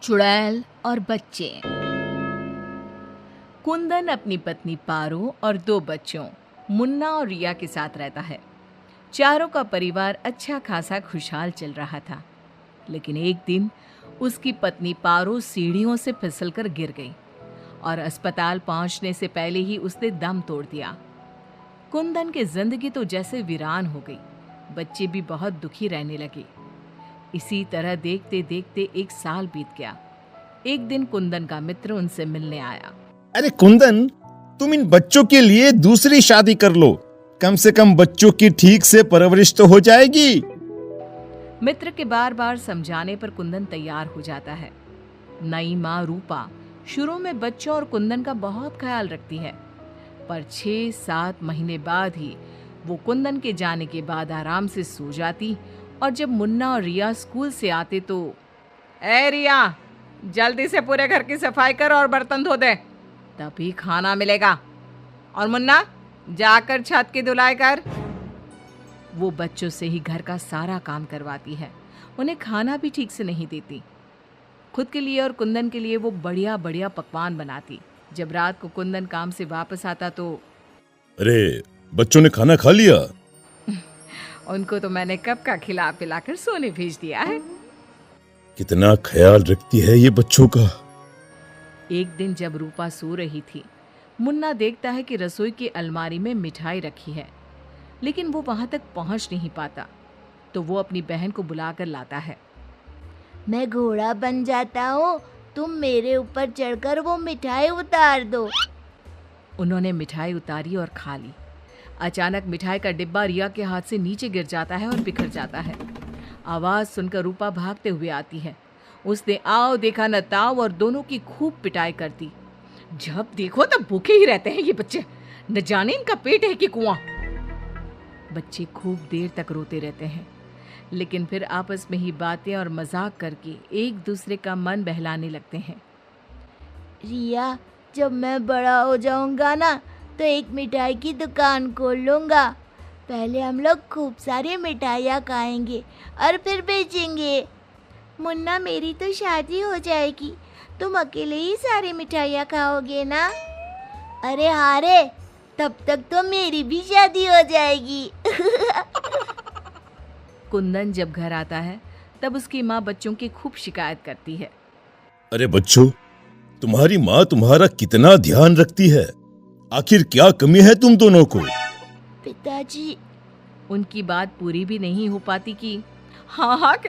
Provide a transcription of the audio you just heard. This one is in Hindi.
चुड़ैल और बच्चे। कुंदन अपनी पत्नी पारो और दो बच्चों मुन्ना और रिया के साथ रहता है। चारों का परिवार अच्छा खासा खुशहाल चल रहा था, लेकिन एक दिन उसकी पत्नी पारो सीढ़ियों से फिसलकर गिर गई और अस्पताल पहुंचने से पहले ही उसने दम तोड़ दिया। कुंदन की जिंदगी तो जैसे वीरान हो गई। बच्चे भी बहुत दुखी रहने लगे। इसी तरह देखते देखते एक साल बीत गया। एक दिन कुंदन का मित्र उनसे मिलने आया। अरे कुंदन, तुम इन बच्चों के लिए दूसरी शादी कर लो। कम से कम बच्चों की ठीक से परवरिश तो हो जाएगी। मित्र के बार बार समझाने पर कुंदन तैयार हो जाता है। नई माँ रूपा शुरू में बच्चों और कुंदन का बहुत ख्याल रखती है, पर 6-7 महीने बाद ही वो कुंदन के जाने के बाद आराम से सो जाती। और जब मुन्ना और रिया स्कूल से आते तो, ए रिया, जल्दी से पूरे घर की सफाई कर और बर्तन धो दे, तभी खाना मिलेगा। और मुन्ना, जाकर छत की धुलाई कर। वो बच्चों से ही घर का सारा काम करवाती है। उन्हें खाना भी ठीक से नहीं देती। खुद के लिए और कुंदन के लिए वो बढ़िया बढ़िया पकवान बनाती। जब रात को कुंदन काम से वापस आता तो, अरे, बच्चों ने खाना खा लिया? उनको तो मैंने कब का खिला पिलाकर सोने भेज दिया है। कितना ख्याल रखती है ये बच्चों का। एक दिन जब रूपा सो रही थी, मुन्ना देखता है कि रसोई की अलमारी में मिठाई रखी है, लेकिन वो वहां तक पहुंच नहीं पाता। तो वो अपनी बहन को बुलाकर लाता है। मैं घोड़ा बन जाता हूँ, तुम मेरे ऊपर चढ़कर वो मिठाई उतार दो। उन्होंने मिठाई उतारी और खा ली। अचानक मिठाई का डिब्बा रिया के हाथ से नीचे गिर जाता है और बिखर जाता है। आवाज सुनकर रूपा भागते हुए आती है। उसने आओ देखा न ताव और दोनों की खूब पिटाई कर दी। जब देखो तब भूखे ही रहते हैं ये बच्चे, न जाने इनका पेट है कि कुआं। बच्चे खूब देर तक रोते रहते हैं, लेकिन फिर आपस में ही बातें और मजाक करके एक दूसरे का मन बहलाने लगते हैं। रिया, जब मैं बड़ा हो जाऊंगा ना तो एक मिठाई की दुकान खोल लूंगा। पहले हम लोग खूब सारी मिठाइयाँ खाएंगे और फिर बेचेंगे। मुन्ना, मेरी तो शादी हो जाएगी, तुम अकेले ही सारी मिठाइयाँ खाओगे ना? अरे हाँ रे, तब तक तो मेरी भी शादी हो जाएगी। कुंदन जब घर आता है तब उसकी माँ बच्चों की खूब शिकायत करती है। अरे बच्चों, तुम्हारी माँ तुम्हारा कितना ध्यान रखती है। आखिर क्या कमी है तुम दोनों को? पिताजी, उनकी बात पूरी भी नहीं हो पाती कि हाँ हाँ